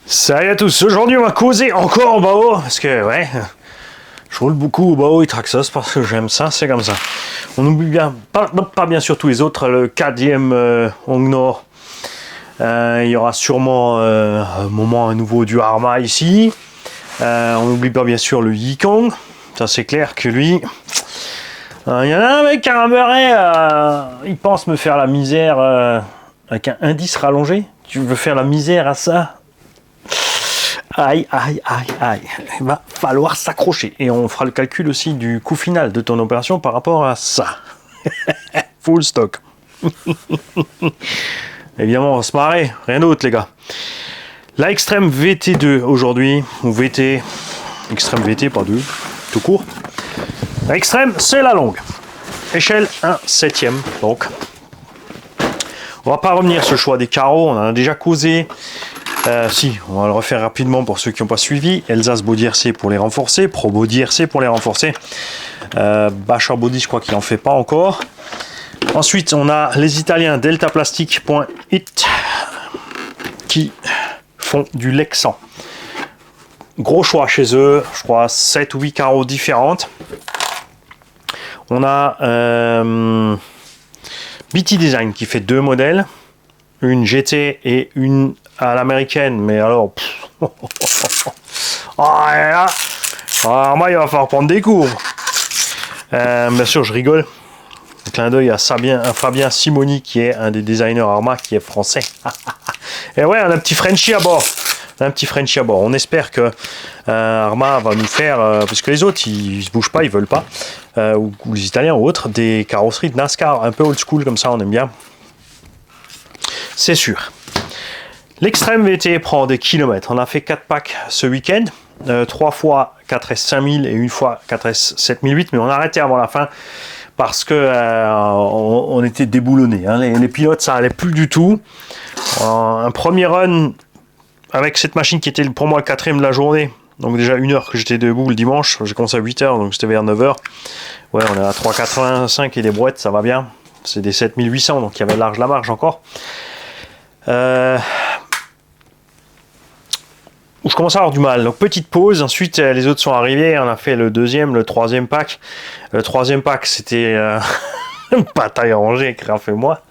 Salut à tous, aujourd'hui on va causer encore en bas parce que ouais, je roule beaucoup au bas et Traxxas parce que j'aime ça, c'est comme ça. On n'oublie bien, pas bien sûr tous les autres, le 4e Hongnor. Il y aura sûrement un moment à nouveau du Arrma ici. On n'oublie pas bien sûr le Yikong, ça c'est clair que lui... Il y en a un mec qui a un beurret, il pense me faire la misère avec un indice rallongé. Tu veux faire la misère à ça? Aïe, aïe, aïe, aïe. Il va falloir s'accrocher. Et on fera le calcul aussi du coût final de ton opération par rapport à ça. Full stock. Évidemment, on va se marrer. Rien d'autre, les gars. La Extreme VT2 aujourd'hui. Ou VT. Extreme VT, pas 2. Tout court. La Extreme, c'est la longue. Échelle 1/7. Donc, on va pas revenir sur le choix des carreaux. On en a déjà causé. Si, on va le refaire rapidement pour ceux qui n'ont pas suivi. Elsass Body RC pour les renforcer, Pro Body RC pour les renforcer. Bachelor Body, je crois qu'il n'en fait pas encore. Ensuite, on a les Italiens DeltaPlastic.it qui font du Lexan. Gros choix chez eux, je crois 7 ou 8 carreaux différentes. On a BT Design qui fait 2 modèles, une GT et une à l'américaine, mais alors moi il va falloir prendre des cours. Bien sûr je rigole, un clin d'œil à Fabien Simoni qui est un des designers Arrma qui est français. Et ouais, on a un petit Frenchie à bord, on espère que Arrma va nous faire parce que les autres ils se bougent pas, ils veulent pas, ou les Italiens ou autres, des carrosseries de NASCAR un peu old school comme ça, on aime bien, c'est sûr. L'Extreme VT prend des kilomètres. On a fait 4 packs ce week-end. 3 fois 4S 5000 et une fois 4S 7008. Mais on a arrêté avant la fin parce que on était déboulonnés. Hein. Les pilotes, ça allait plus du tout. Un premier run avec cette machine qui était pour moi le 4e de la journée. Donc déjà 1 heure que j'étais debout le dimanche. J'ai commencé à 8h, donc c'était vers 9h. Ouais, on est à 3,85 et des brouettes, ça va bien. C'est des 7800, donc il y avait large la marge encore. Où je commence à avoir du mal. Donc petite pause, ensuite les autres sont arrivés, on a fait le 2e, le 3e pack. Le 3e pack c'était une bataille rangée avec Raph et moi.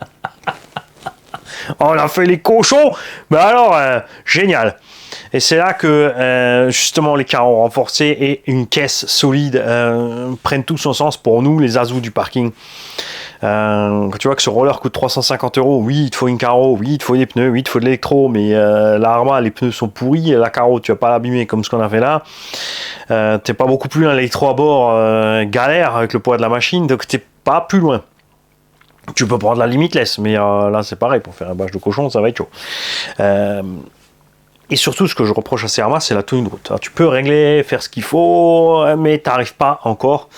On a fait les cochons, mais alors génial. Et c'est là que justement les carreaux renforcés et une caisse solide prennent tout son sens pour nous, les azous du parking. Quand tu vois que ce roller coûte 350 €, oui, il te faut une carreau, oui, il te faut des pneus, oui, il te faut de l'électro, mais l'Arrma, les pneus sont pourris, la carreau, tu vas pas l'abîmer comme ce qu'on a fait là. T'es pas beaucoup plus loin, l'électro à bord galère avec le poids de la machine, donc t'es pas plus loin. Tu peux prendre la limitless, mais là c'est pareil, pour faire un bâche de cochon, ça va être chaud. Et surtout, ce que je reproche à ces Arrma, c'est la tenue de route. Alors, tu peux régler, faire ce qu'il faut, mais t'arrives pas encore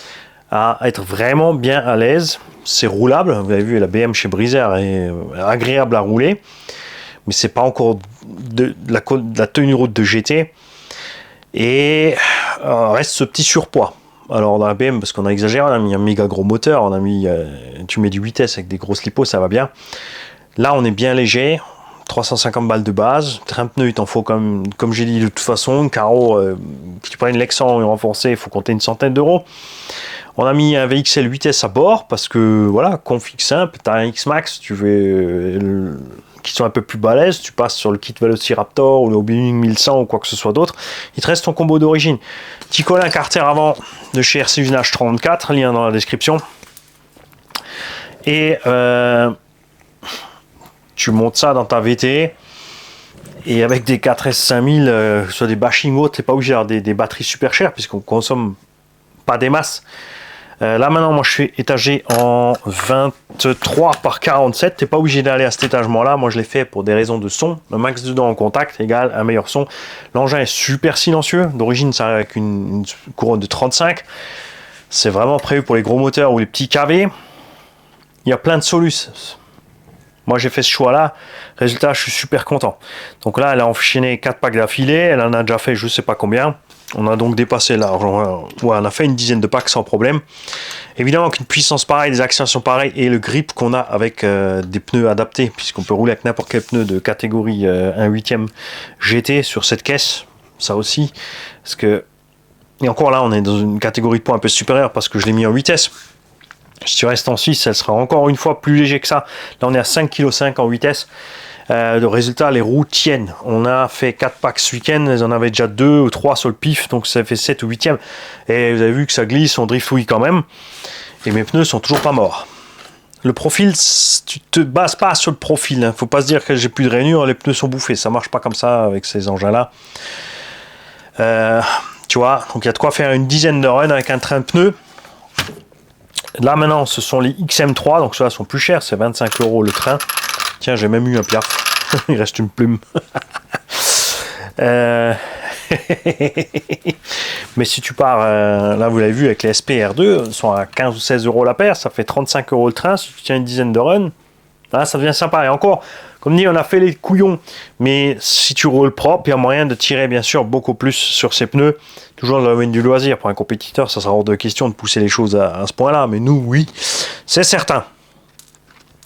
à être vraiment bien à l'aise. C'est roulable, vous avez vu la BM chez Breezer est agréable à rouler, mais c'est pas encore de la tenue de route de GT. Et reste ce petit surpoids. Alors dans la BM, parce qu'on a exagéré, on a mis un méga gros moteur, on a mis, tu mets du 8S avec des grosses lipos, ça va bien. Là on est bien léger, 350 balles de base, train pneu il t'en faut comme j'ai dit de toute façon, carreau, si tu prends une Lexan renforcée, il faut compter une centaine d'euros. On a mis un VXL 8S à bord parce que voilà, config simple, tu as un X-Max, tu veux qui sont un peu plus balèzes, tu passes sur le kit Velociraptor ou le Hobbying 1100 ou quoi que ce soit d'autre, il te reste ton combo d'origine. Petit colin carter avant de chez RC Usinage 34, lien dans la description. Et tu montes ça dans ta VT. Et avec des 4S 5000, soit des bashing hautes, t'es pas obligé d'avoir des batteries super chères puisqu'on consomme pas des masses. Là maintenant moi je suis étagé en 23 par 47, t'es pas obligé d'aller à cet étagement là, moi je l'ai fait pour des raisons de son, un max de dents en contact égale un meilleur son. L'engin est super silencieux, d'origine ça arrive avec une couronne de 35, c'est vraiment prévu pour les gros moteurs ou les petits KV. Il y a plein de solutions. Moi, j'ai fait ce choix-là. Résultat, je suis super content. Donc là, elle a enchaîné 4 packs d'affilée. Elle en a déjà fait je sais pas combien. On a donc dépassé l'argent. Ouais, on a fait une dizaine de packs sans problème. Évidemment qu'une puissance pareille, des actions pareilles et le grip qu'on a avec des pneus adaptés, puisqu'on peut rouler avec n'importe quel pneu de catégorie 1/8 GT sur cette caisse. Ça aussi. Parce que, et encore là, on est dans une catégorie de poids un peu supérieure parce que je l'ai mis en vitesse. Si tu restes en 6, elle sera encore une fois plus léger que ça. Là, on est à 5,5 kg en vitesse. De résultat, les roues tiennent. On a fait 4 packs ce week-end. Ils en avaient déjà 2 ou 3 sur le pif. Donc, ça fait 7 ou 8e. Et vous avez vu que ça glisse, on driftouille quand même. Et mes pneus sont toujours pas morts. Le profil, tu te bases pas sur le profil. Hein. Faut pas se dire que j'ai plus de rainures, les pneus sont bouffés. Ça marche pas comme ça avec ces engins-là. Tu vois, donc il y a de quoi faire une dizaine de runs avec un train de pneus. Là maintenant, ce sont les XM3, donc ceux-là sont plus chers, c'est 25 € le train. Tiens, j'ai même eu un piaf. Il reste une plume. Mais si tu pars, là vous l'avez vu avec les SPR2, ils sont à 15 ou 16 € la paire, ça fait 35 € le train. Si tu tiens une dizaine de runs, là, ça devient sympa. Et encore, comme dit, on a fait les couillons, mais si tu roules propre, il y a moyen de tirer bien sûr beaucoup plus sur ces pneus. Toujours dans le domaine du loisir. Pour un compétiteur, ça sera hors de question de pousser les choses à ce point-là, mais nous, oui, c'est certain.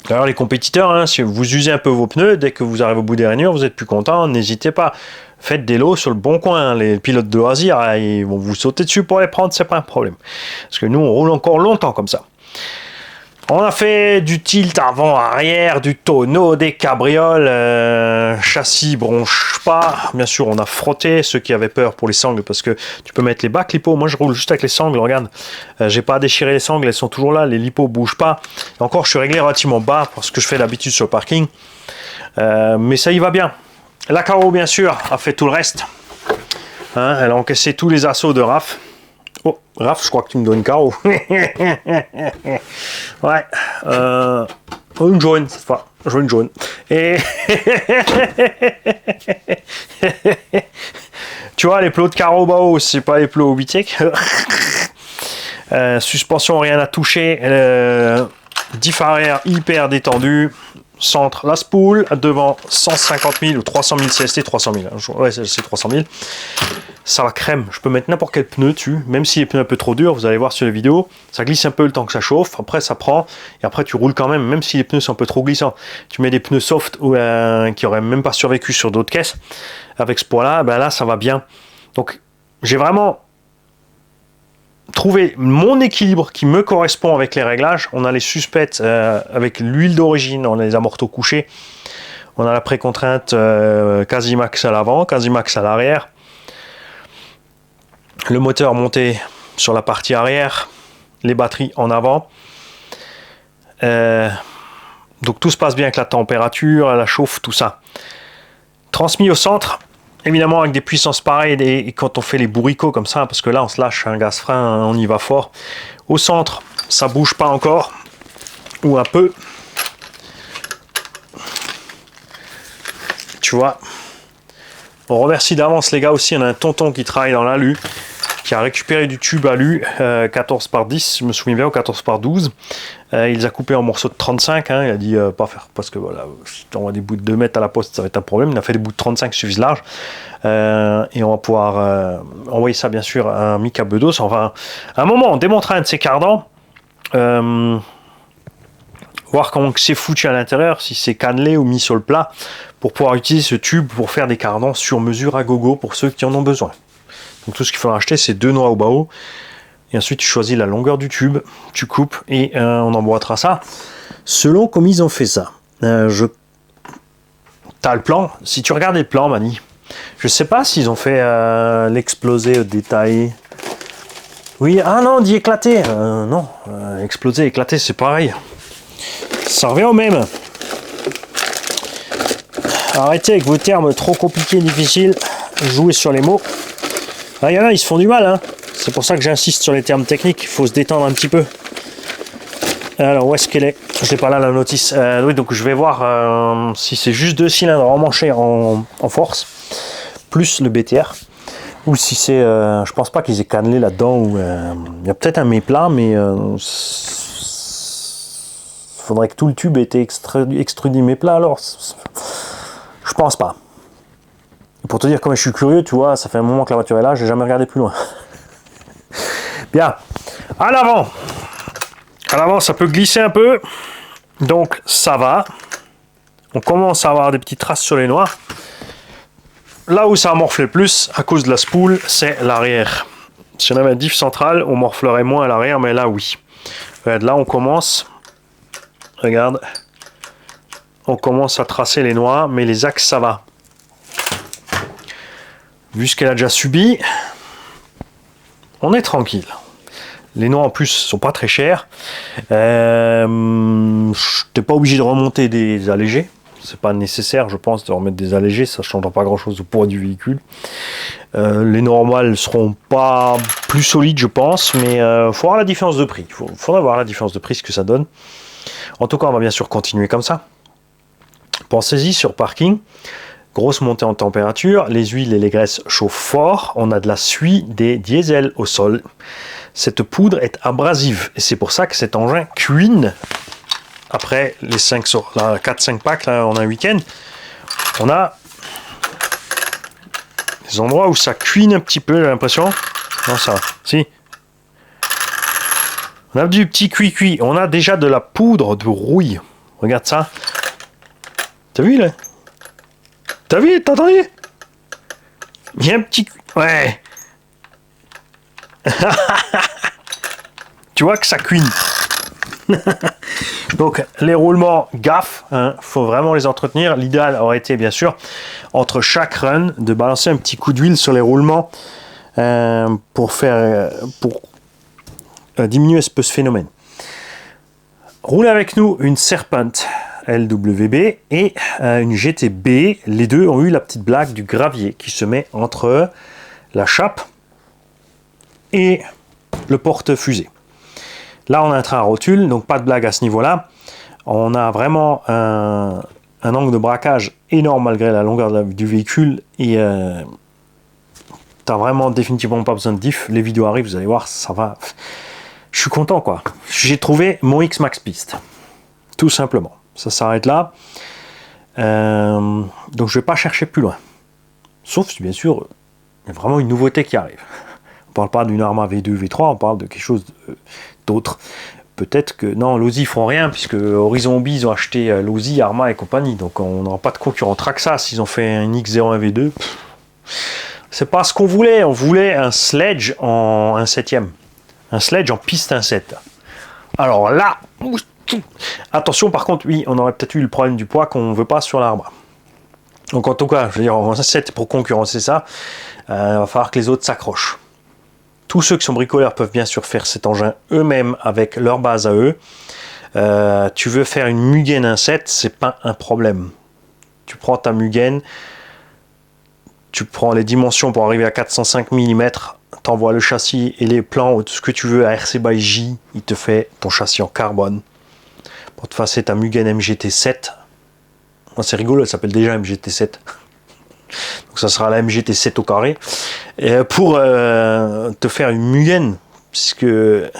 Alors les compétiteurs, hein, si vous usez un peu vos pneus, dès que vous arrivez au bout des rainures, vous êtes plus content, n'hésitez pas. Faites des lots sur le bon coin. Les pilotes de loisirs, ils vont vous sauter dessus pour les prendre, c'est pas un problème. Parce que nous, on roule encore longtemps comme ça. On a fait du tilt avant-arrière, du tonneau, des cabrioles, châssis bronche pas. Bien sûr, on a frotté ceux qui avaient peur pour les sangles parce que tu peux mettre les bacs lipos. Moi, je roule juste avec les sangles, regarde. J'ai pas déchiré les sangles, elles sont toujours là, les lipos bougent pas. Et encore, je suis réglé relativement bas parce que je fais d'habitude sur le parking. Mais ça y va bien. La Caro, bien sûr, a fait tout le reste. Hein, elle a encaissé tous les assauts de Raph. Oh, Raph, je crois que tu me donnes Caro. Ouais. Une jaune, cette fois. Jaune. Et... tu vois, les plots de Caro Bao, c'est pas les plots Obitek. Suspension, rien à toucher. Diff arrière hyper détendu. Centre, la spool. Devant, 150 000 ou 300 000 CST. 300 000. Hein. Ouais, c'est 300 000. Ça va crème. Je peux mettre n'importe quel pneu dessus. Même si les pneus un peu trop durs, vous allez voir sur les vidéos. Ça glisse un peu le temps que ça chauffe. Après, ça prend. Et après, tu roules quand même. Même si les pneus sont un peu trop glissants. Tu mets des pneus soft ou qui n'auraient même pas survécu sur d'autres caisses. Avec ce poids-là, ben là, ça va bien. Donc, j'ai vraiment trouver mon équilibre qui me correspond avec les réglages. On a les suspects avec l'huile d'origine, on a les amortos couchés, on a la précontrainte quasi max à l'avant, quasi max à l'arrière, le moteur monté sur la partie arrière, les batteries en avant. Donc tout se passe bien avec la température, la chauffe, tout ça. Transmis au centre. Évidemment avec des puissances pareilles et quand on fait les bourricots comme ça, parce que là on se lâche un gaz-frein, on y va fort. Au centre, ça bouge pas encore, ou un peu. Tu vois. On remercie d'avance les gars aussi, on a un tonton qui travaille dans l'alu, qui a récupéré du tube alu 14 par 10, je me souviens bien, ou 14 par 12. Il les a coupés en morceaux de 35, hein, il a dit pas faire, parce que voilà, si tu envoies des bouts de 2 mètres à la poste, ça va être un problème. Il a fait des bouts de 35 qui suffisent large. Et on va pouvoir envoyer ça bien sûr à un Mika Bedos. Enfin, à un moment, on démontrera un de ces cardans. Voir comment c'est foutu à l'intérieur, si c'est cannelé ou mis sur le plat, pour pouvoir utiliser ce tube pour faire des cardans sur mesure à gogo pour ceux qui en ont besoin. Donc tout ce qu'il faut acheter, c'est 2 noix au bao. Et ensuite, tu choisis la longueur du tube, tu coupes et on emboîtera ça selon comme ils ont fait ça. T'as le plan. Si tu regardes les plans, Mani, je sais pas s'ils ont fait l'explosé détaillé. Oui, ah non, dit éclaté. Non, explosé, éclaté, c'est pareil. Ça revient au même. Arrêtez avec vos termes trop compliqués et difficiles. Jouez sur les mots. Ah, il y en a, ils se font du mal, hein. C'est pour ça que j'insiste sur les termes techniques. Il faut se détendre un petit peu. Alors, où est-ce qu'elle est? Je n'ai pas là la notice. Oui, donc je vais voir si c'est juste 2 cylindres emmanchés en force, plus le BTR. Ou si c'est... je pense pas qu'ils aient cannelé là-dedans. Il y a peut-être un méplat, mais... faudrait que tout le tube ait été extrudé mais plat, alors je pense pas. Et pour te dire comme je suis curieux, tu vois, ça fait un moment que la voiture est là, j'ai jamais regardé plus loin. Bien, à l'avant. À l'avant, ça peut glisser un peu, donc ça va. On commence à avoir des petites traces sur les noix. Là où ça a morflé le plus, à cause de la spoule, c'est l'arrière. Si on avait un diff central, on morflerait moins à l'arrière, mais là, oui. Regarde, là, on commence. Regarde. On commence à tracer les noix, mais les axes, ça va. Vu ce qu'elle a déjà subi, on est tranquille. Les noix, en plus, sont pas très chères. T'es pas obligé de remonter des allégés. C'est pas nécessaire, je pense, de remettre des allégés, ça ne changera pas grand chose au poids du véhicule. Les normales seront pas plus solides, je pense, mais il faut voir la différence de prix. Il faudra voir la différence de prix, ce que ça donne. En tout cas, on va bien sûr continuer comme ça. Pensez-y sur parking. Grosse montée en température, les huiles et les graisses chauffent fort. On a de la suie des diesels au sol. Cette poudre est abrasive et c'est pour ça que cet engin cuine. Après les 4-5 packs, là, on a un week-end, on a des endroits où ça cuine un petit peu, j'ai l'impression. Non, ça va. Si. On a du petit cuit-cuit. On a déjà de la poudre de rouille. Regarde ça. T'as vu, là? T'as vu? T'as entendu? Il y a un petit... Ouais. Tu vois que ça cuine. Donc les roulements gaffe, hein, faut vraiment les entretenir. L'idéal aurait été bien sûr entre chaque run de balancer un petit coup d'huile sur les roulements pour diminuer un peu ce phénomène. Roule avec nous une Serpent LWB et une GTB. Les deux ont eu la petite blague du gravier qui se met entre la chape et le porte-fusée. Là, on a un train à rotule, donc pas de blague à ce niveau-là. On a vraiment un angle de braquage énorme malgré la longueur du véhicule. Et t'as vraiment définitivement pas besoin de diff. Les vidéos arrivent, vous allez voir, ça va. Je suis content, quoi. J'ai trouvé mon X-Max Piste. Tout simplement. Ça s'arrête là. Donc je vais pas chercher plus loin. Sauf si, bien sûr, il y a vraiment une nouveauté qui arrive. On parle pas d'une Arma V2, V3, on parle de quelque chose d'autre. Peut-être que... Non, Losi, ils feront rien, puisque Horizon Hobby, ils ont acheté Losi, Arma et compagnie. Donc on n'aura pas de concurrent Traxxas. Ils ont fait un X01 V2. C'est pas ce qu'on voulait. On voulait un Sledge en 1/7. Un Sledge en piste 1/7. Alors là... Attention, par contre, oui, on aurait peut-être eu le problème du poids qu'on ne veut pas sur l'Arma. Donc en tout cas, je veux dire, en 1/7, pour concurrencer ça, il va falloir que les autres s'accrochent. Tous ceux qui sont bricoleurs peuvent bien sûr faire cet engin eux-mêmes avec leur base à eux. Tu veux faire une Mugen 1/7, c'est pas un problème. Tu prends ta Mugen, tu prends les dimensions pour arriver à 405 mm, t'envoies le châssis et les plans ou tout ce que tu veux à RC by J, il te fait ton châssis en carbone. Pour te faire ta Mugen MGT7, c'est rigolo, elle s'appelle déjà MGT7. Donc ça sera la MGT7 au carré. Et pour te faire une Mugen, puisque il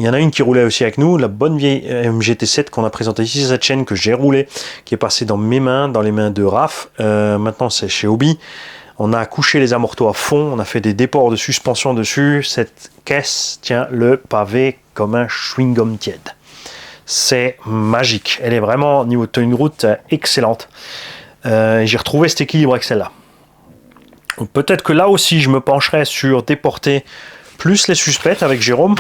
y en a une qui roulait aussi avec nous, la bonne vieille MGT7 qu'on a présentée ici, cette chaîne que j'ai roulée, qui est passée dans mes mains, dans les mains de Raph. Maintenant c'est chez Hobby. On a couché les amortos à fond, on a fait des déports de suspension dessus. Cette caisse tient le pavé comme un chewing-gum tiède. C'est magique. Elle est vraiment, niveau de tenue de route, excellente. J'ai retrouvé cet équilibre avec celle-là. Peut-être que là aussi, je me pencherai sur déporter plus les suspectes avec Jérôme.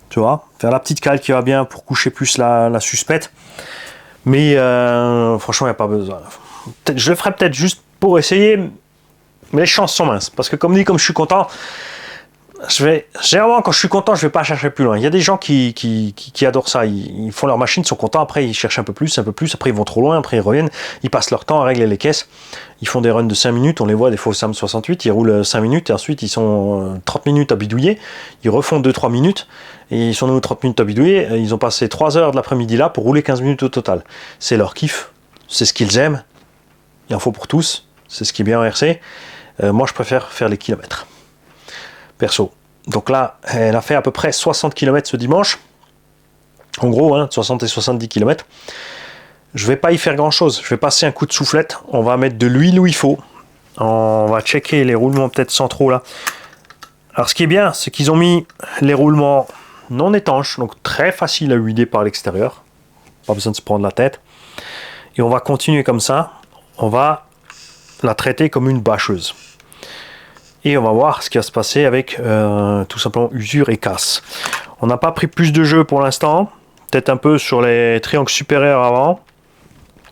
Tu vois, faire la petite cale qui va bien pour coucher plus la suspecte. Mais franchement, il n'y a pas besoin. Je le ferai peut-être juste pour essayer. Mais les chances sont minces. Parce que comme dit, comme je suis content, généralement, quand je suis content, je vais pas chercher plus loin. Il y a des gens qui adorent ça. Ils font leur machine, ils sont contents. Après, ils cherchent un peu plus. Après, ils vont trop loin. Après, ils reviennent. Ils passent leur temps à régler les caisses. Ils font des runs de 5 minutes. On les voit des fois au SAM 68. Ils roulent 5 minutes et ensuite, ils sont 30 minutes à bidouiller. Ils refont 2-3 minutes. Et ils sont 30 minutes à bidouiller. Ils ont passé 3 heures de l'après-midi là pour rouler 15 minutes au total. C'est leur kiff. C'est ce qu'ils aiment. Il en faut pour tous. C'est ce qui est bien en RC. Moi, je préfère faire les kilomètres. Perso. Donc là, elle a fait à peu près 60 km ce dimanche. En gros, hein, 60 et 70 km. Je vais pas y faire grand chose. Je vais passer un coup de soufflette. On va mettre de l'huile où il faut. On va checker les roulements peut-être sans trop là. Alors ce qui est bien, c'est qu'ils ont mis les roulements non étanches, donc très facile à huiler par l'extérieur. Pas besoin de se prendre la tête. Et on va continuer comme ça. On va la traiter comme une bâcheuse. Et on va voir ce qui va se passer avec tout simplement usure et casse. On n'a pas pris plus de jeu pour l'instant. Peut-être un peu sur les triangles supérieurs avant.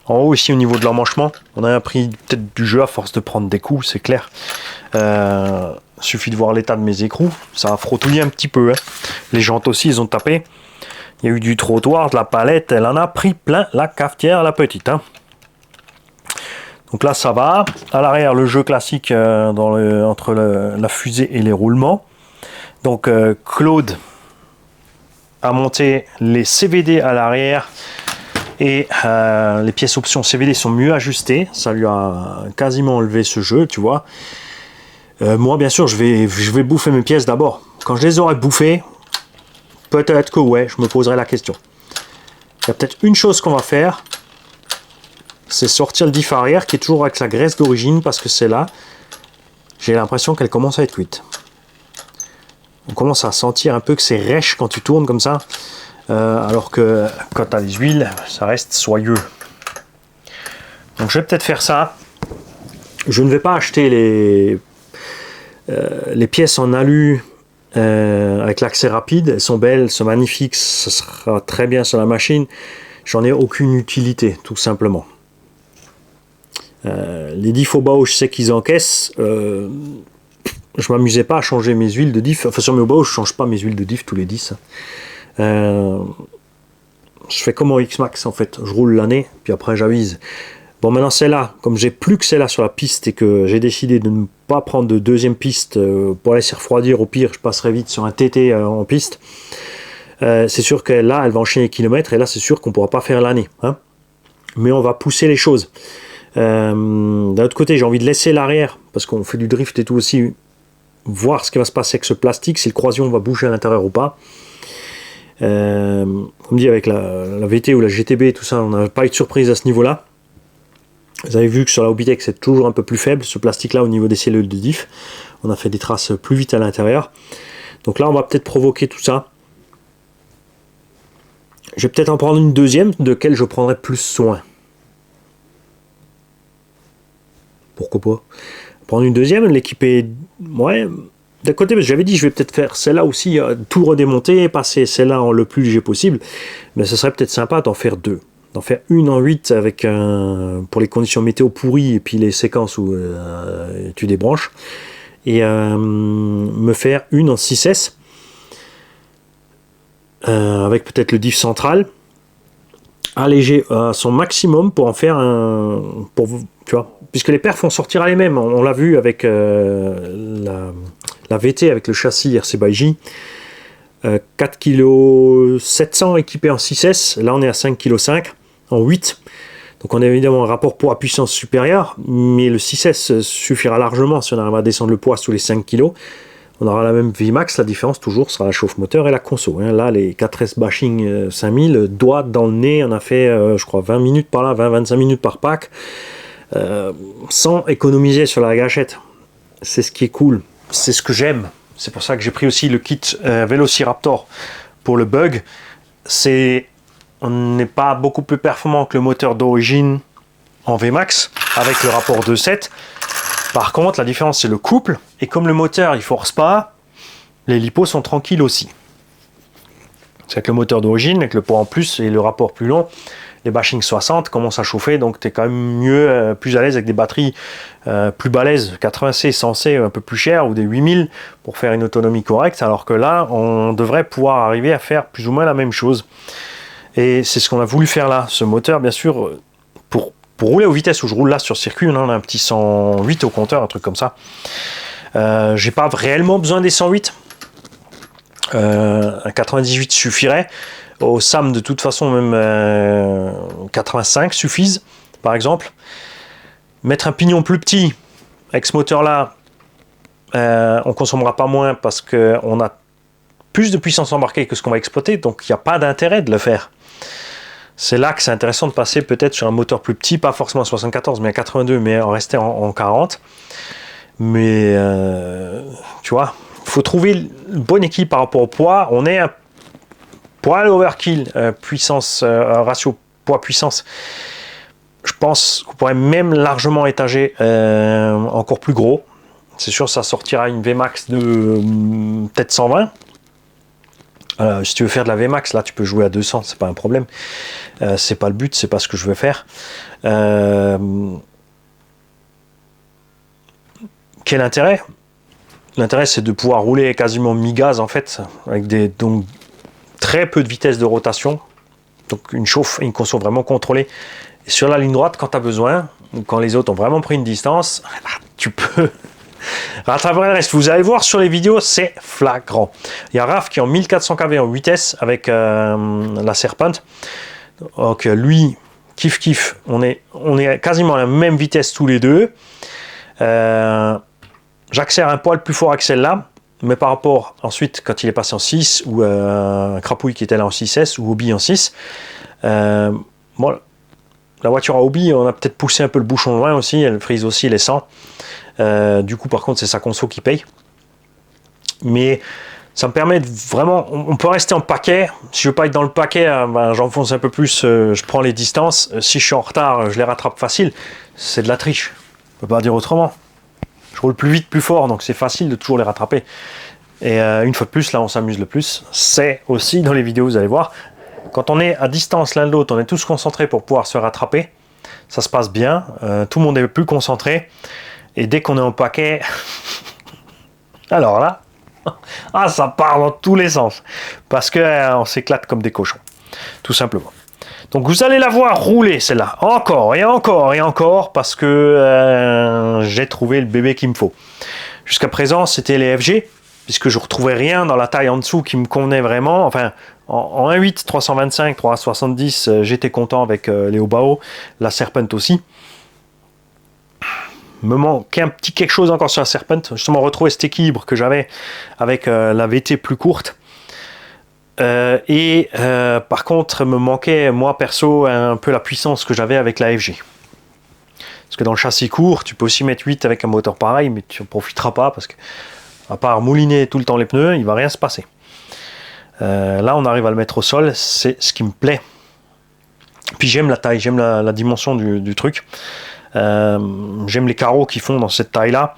En haut ici au niveau de l'emmanchement, on a pris peut-être du jeu à force de prendre des coups, c'est clair. Suffit de voir l'état de mes écrous, ça a frottouillé un petit peu. Hein. Les jantes aussi, ils ont tapé. Il y a eu du trottoir, de la palette, elle en a pris plein la cafetière, la petite. Hein. Donc là, ça va. À l'arrière, le jeu classique entre la fusée et les roulements. Donc Claude a monté les CVD à l'arrière et les pièces options CVD sont mieux ajustées. Ça lui a quasiment enlevé ce jeu, tu vois. Moi, bien sûr, je vais bouffer mes pièces d'abord. Quand je les aurai bouffées, peut-être que ouais, je me poserai la question. Il y a peut-être une chose qu'on va faire, c'est sortir le diff arrière qui est toujours avec la graisse d'origine parce que c'est là. J'ai l'impression qu'elle commence à être cuite. On commence à sentir un peu que c'est rêche quand tu tournes comme ça. Alors que quand tu as les huiles, ça reste soyeux. Donc je vais peut-être faire ça. Je ne vais pas acheter les pièces en alu avec l'accès rapide. Elles sont belles, elles sont magnifiques, ça sera très bien sur la machine. J'en ai aucune utilité, tout simplement. Les diffs au Bausch, je sais qu'ils encaissent. Je m'amusais pas à changer mes huiles de diff. Enfin, sur mes Bausch, je change pas mes huiles de diff tous les 10. Je fais comme en X-Max en fait. Je roule l'année, puis après j'avise. Bon, maintenant celle-là, comme j'ai plus que celle-là sur la piste et que j'ai décidé de ne pas prendre de deuxième piste pour laisser refroidir, au pire, je passerai vite sur un TT en piste. C'est sûr que là, elle va enchaîner les kilomètres et là, c'est sûr qu'on pourra pas faire l'année. Hein, mais on va pousser les choses. D'un autre côté, j'ai envie de laisser l'arrière parce qu'on fait du drift et tout aussi. Voir ce qui va se passer avec ce plastique, si le croisillon va bouger à l'intérieur ou pas. Comme dit avec la VT ou la GTB et tout ça, on n'a pas eu de surprise à ce niveau-là. Vous avez vu que sur la Hobbytech c'est toujours un peu plus faible ce plastique là au niveau des cellules de diff. On a fait des traces plus vite à l'intérieur. Donc là on va peut-être provoquer tout ça. Je vais peut-être en prendre une deuxième de laquelle je prendrai plus soin. Pourquoi pas prendre une deuxième, l'équiper. Ouais. D'un côté, j'avais dit je vais peut-être faire celle-là aussi, tout redémonter, passer celle-là en le plus léger possible. Mais ce serait peut-être sympa d'en faire deux. D'en faire une en 8 avec pour les conditions météo pourries et puis les séquences où tu débranches. Et me faire une en 6S avec peut-être le diff central. Alléger à son maximum pour en faire un. Tu vois, puisque les perfs vont sortir à les mêmes. On l'a vu avec la VT avec le châssis RC Baiji. 4 kg 700 équipé en 6S. Là, on est à 5 kg 5 en 8. Donc, on a évidemment un rapport poids puissance supérieur. Mais le 6S suffira largement si on arrive à descendre le poids sous les 5 kg. On aura la même VMAX, la différence toujours sera la chauffe moteur et la conso. Là, les 4S Bashing 5000, doigt dans le nez, on a fait, je crois, 20 minutes par là, 20-25 minutes par pack, sans économiser sur la gâchette. C'est ce qui est cool, c'est ce que j'aime. C'est pour ça que j'ai pris aussi le kit Velociraptor pour le bug. On n'est pas beaucoup plus performant que le moteur d'origine en VMAX, avec le rapport 2.7. Par contre, la différence, c'est le couple. Et comme le moteur, il force pas, les lipos sont tranquilles aussi. C'est avec le moteur d'origine, avec le poids en plus et le rapport plus long, les Bashing 60 commencent à chauffer, donc tu es quand même mieux, plus à l'aise avec des batteries plus balèzes, 80C, 100C, un peu plus cher, ou des 8000 pour faire une autonomie correcte, alors que là, on devrait pouvoir arriver à faire plus ou moins la même chose. Et c'est ce qu'on a voulu faire là. Ce moteur, bien sûr, pour rouler aux vitesses où je roule là sur circuit, on a un petit 108 au compteur, un truc comme ça. J'ai pas réellement besoin des 108. Un 98 suffirait. Au SAM, de toute façon, même 85 suffisent, par exemple. Mettre un pignon plus petit avec ce moteur-là, on consommera pas moins parce qu'on a plus de puissance embarquée que ce qu'on va exploiter, donc il n'y a pas d'intérêt de le faire. C'est là que c'est intéressant de passer peut-être sur un moteur plus petit, pas forcément à 74, mais à 82, mais en rester en 40. Mais tu vois, il faut trouver le bon équilibre par rapport au poids. On est pour aller overkill, puissance, ratio poids-puissance. Je pense qu'on pourrait même largement étager encore plus gros. C'est sûr, ça sortira une Vmax de peut-être 120. Si tu veux faire de la Vmax, là tu peux jouer à 200, c'est pas un problème. C'est pas le but, c'est pas ce que je veux faire. Quel intérêt? L'intérêt, c'est de pouvoir rouler quasiment mi-gaz en fait, avec donc très peu de vitesse de rotation, donc une chauffe et une conso vraiment contrôlée. Et sur la ligne droite, quand tu as besoin, ou quand les autres ont vraiment pris une distance, tu peux rattraper le reste. Vous allez voir sur les vidéos, c'est flagrant. Il y a Raph qui est en 1400 kV en 8S avec la Serpent. Donc lui, kiff, on est quasiment à la même vitesse tous les deux. J'accélère un poil plus fort que celle-là, mais par rapport ensuite quand il est passé en 6 ou Crapouille qui était là en 6S ou Hobby en 6, bon, la voiture à Hobby, on a peut-être poussé un peu le bouchon loin aussi, elle frise aussi les 100. Du coup, par contre, c'est sa conso qui paye. Mais ça me permet de vraiment, on peut rester en paquet. Si je veux pas être dans le paquet, ben, j'enfonce un peu plus, je prends les distances. Si je suis en retard, je les rattrape facile. C'est de la triche. On peut pas dire autrement. Je roule plus vite, plus fort, donc c'est facile de toujours les rattraper. Et une fois de plus, là, on s'amuse le plus. C'est aussi dans les vidéos, vous allez voir. Quand on est à distance l'un de l'autre, on est tous concentrés pour pouvoir se rattraper. Ça se passe bien. Tout le monde est plus concentré. Et dès qu'on est en paquet, alors là, ça part dans tous les sens. Parce qu'on s'éclate comme des cochons. Tout simplement. Donc vous allez la voir rouler celle-là. Encore et encore et encore. Parce que j'ai trouvé le bébé qu'il me faut. Jusqu'à présent, c'était les FG. Puisque je ne retrouvais rien dans la taille en dessous qui me convenait vraiment. Enfin, en 1.8, 325, 370, j'étais content avec les Obao. La Serpent aussi. Me manquait un petit quelque chose encore sur la Serpent, justement retrouver cet équilibre que j'avais avec la VT plus courte. Par contre, me manquait, moi perso, un peu la puissance que j'avais avec la FG. Parce que dans le châssis court, tu peux aussi mettre 8 avec un moteur pareil, mais tu ne profiteras pas parce que, à part mouliner tout le temps les pneus, il ne va rien se passer. Là, on arrive à le mettre au sol, c'est ce qui me plaît. Puis j'aime la taille, j'aime la dimension du truc. J'aime les carreaux qui font dans cette taille là.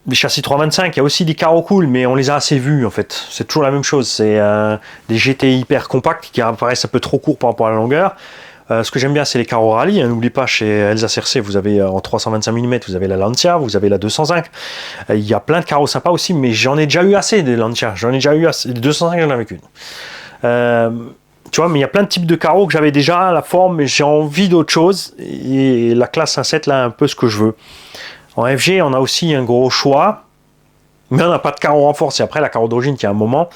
Les châssis 325, il y a aussi des carreaux cool, mais on les a assez vus en fait. C'est toujours la même chose, c'est des GT hyper compacts qui apparaissent un peu trop courts par rapport à la longueur. Ce que j'aime bien, c'est les carreaux rallye. N'oubliez pas, chez Elsa CRC, vous avez en 325 mm, vous avez la Lancia, vous avez la 205. Il y a plein de carreaux sympas aussi, mais j'en ai déjà eu assez des Lancia. J'en ai déjà eu assez. Les 205, j'en avais qu'une. Tu vois, mais il y a plein de types de carreaux que j'avais déjà, la forme, mais j'ai envie d'autre chose. Et la classe 1.7, là, un peu ce que je veux. En FG, on a aussi un gros choix, mais on n'a pas de carreau renforcé. Après, la carreau d'origine qui a un moment.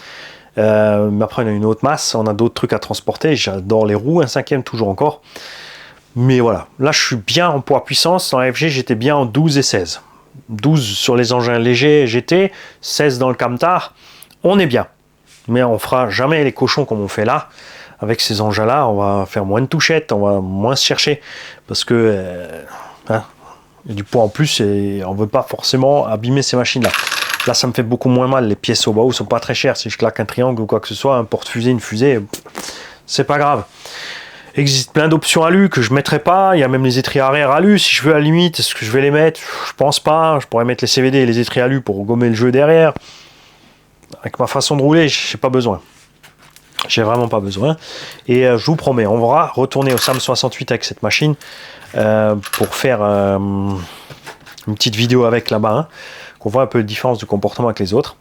Mais après, on a une autre masse, on a d'autres trucs à transporter. J'adore les roues, un 5e toujours encore. Mais voilà, là, je suis bien en poids-puissance. Dans la FG, j'étais bien en 12 et 16. 12 sur les engins légers GT, 16 dans le Camtar. On est bien. Mais on fera jamais les cochons comme on fait là. Avec ces engins-là, on va faire moins de touchettes, on va moins se chercher. Parce que il y a du poids en plus et on ne veut pas forcément abîmer ces machines-là. Là, ça me fait beaucoup moins mal. Les pièces au bas ne sont pas très chères. Si je claque un triangle ou quoi que ce soit, un porte-fusée, une fusée, c'est pas grave. Il existe plein d'options alu que je ne mettrai pas. Il y a même les étriers arrière alu. Si je veux, à la limite, est-ce que je vais les mettre? Je pense pas. Je pourrais mettre les CVD et les étriers alu pour gommer le jeu derrière. Avec ma façon de rouler, je n'ai pas besoin. J'ai vraiment pas besoin. Et je vous promets, on va retourner au SAM 68 avec cette machine pour faire une petite vidéo avec là-bas, hein, qu'on voit un peu la différence de comportement avec les autres.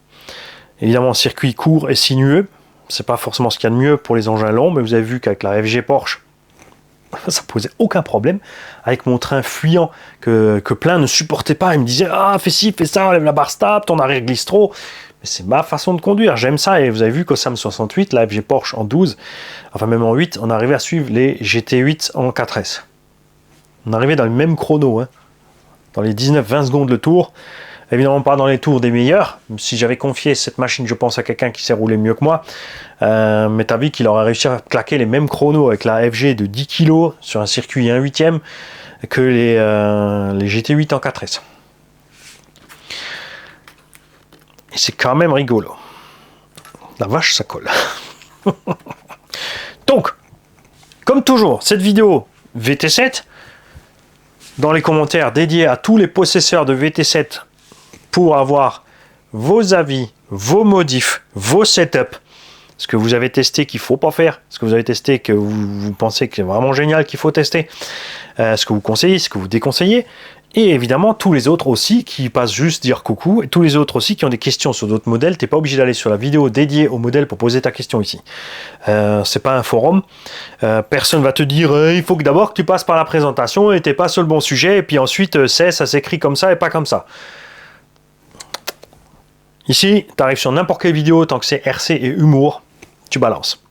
Évidemment, circuit court et sinueux, c'est pas forcément ce qu'il y a de mieux pour les engins longs, mais vous avez vu qu'avec la FG Porsche, ça posait aucun problème. Avec mon train fuyant que plein ne supportaient pas, ils me disaient ah fais ci, fais ça, enlève la barre stable, ton arrière glisse trop. Mais c'est ma façon de conduire, j'aime ça. Et vous avez vu qu'au SAM 68, la FG Porsche en 12, enfin même en 8, on arrivait à suivre les GT8 en 4S. On arrivait dans le même chrono, hein, dans les 19-20 secondes le tour. évidemment pas dans les tours des meilleurs. Si j'avais confié cette machine, je pense, à quelqu'un qui sait rouler mieux que moi, mais t'as vu qu'il aurait réussi à claquer les mêmes chronos avec la FG de 10 kg sur un circuit 1/8 que les GT8 en 4S. Et c'est quand même rigolo. La vache, ça colle. Donc, comme toujours, cette vidéo VT7, dans les commentaires dédiés à tous les possesseurs de VT7 pour avoir vos avis, vos modifs, vos setups, ce que vous avez testé qu'il ne faut pas faire, ce que vous avez testé que vous pensez que c'est vraiment génial qu'il faut tester, ce que vous conseillez, ce que vous déconseillez, et évidemment tous les autres aussi qui passent juste dire coucou, et tous les autres aussi qui ont des questions sur d'autres modèles. Tu n'es pas obligé d'aller sur la vidéo dédiée au modèle pour poser ta question ici. C'est pas un forum, personne va te dire il faut que d'abord que tu passes par la présentation et tu n'es pas sur le bon sujet, et puis ensuite ça s'écrit comme ça et pas comme ça. Ici, tu arrives sur n'importe quelle vidéo, tant que c'est RC et humour, tu balances.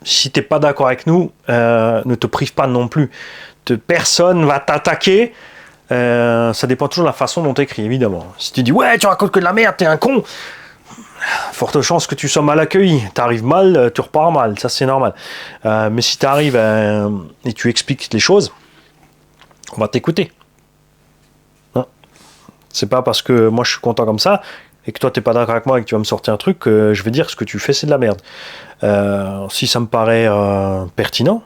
Si tu n'es pas d'accord avec nous, ne te prive pas non plus. Personne va t'attaquer. Ça dépend toujours de la façon dont tu écris, évidemment. Si tu dis, ouais, tu racontes que de la merde, t'es un con, forte chance que tu sois mal accueilli. Tu arrives mal, tu repars mal, ça c'est normal. Mais si tu arrives et tu expliques les choses, on va t'écouter. C'est pas parce que moi je suis content comme ça et que toi t'es pas d'accord avec moi et que tu vas me sortir un truc que je vais dire ce que tu fais c'est de la merde. Si ça me paraît pertinent,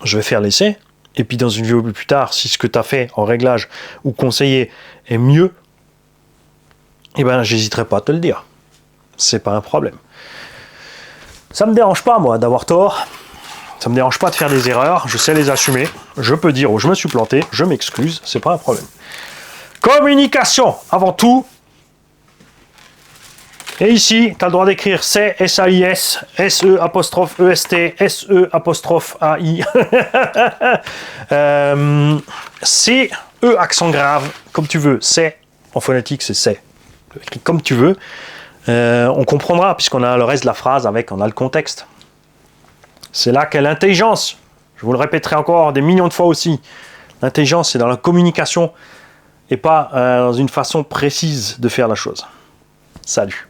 je vais faire l'essai et puis dans une vidéo plus tard, si ce que tu as fait en réglage ou conseillé est mieux, eh ben j'hésiterai pas à te le dire. C'est pas un problème. Ça me dérange pas moi d'avoir tort. Ça me dérange pas de faire des erreurs, je sais les assumer. Je peux dire je me suis planté, je m'excuse, c'est pas un problème. Communication, avant tout. Et ici, tu as le droit d'écrire C, S-A-I-S, S-E apostrophe E-S-T, S-E apostrophe A-I. C, E accent grave, comme tu veux. C, en phonétique, c'est C. Écris comme tu veux. On comprendra, puisqu'on a le reste de la phrase avec, on a le contexte. C'est là qu'est l'intelligence. Je vous le répéterai encore des millions de fois aussi. L'intelligence, c'est dans la communication et pas dans une façon précise de faire la chose. Salut.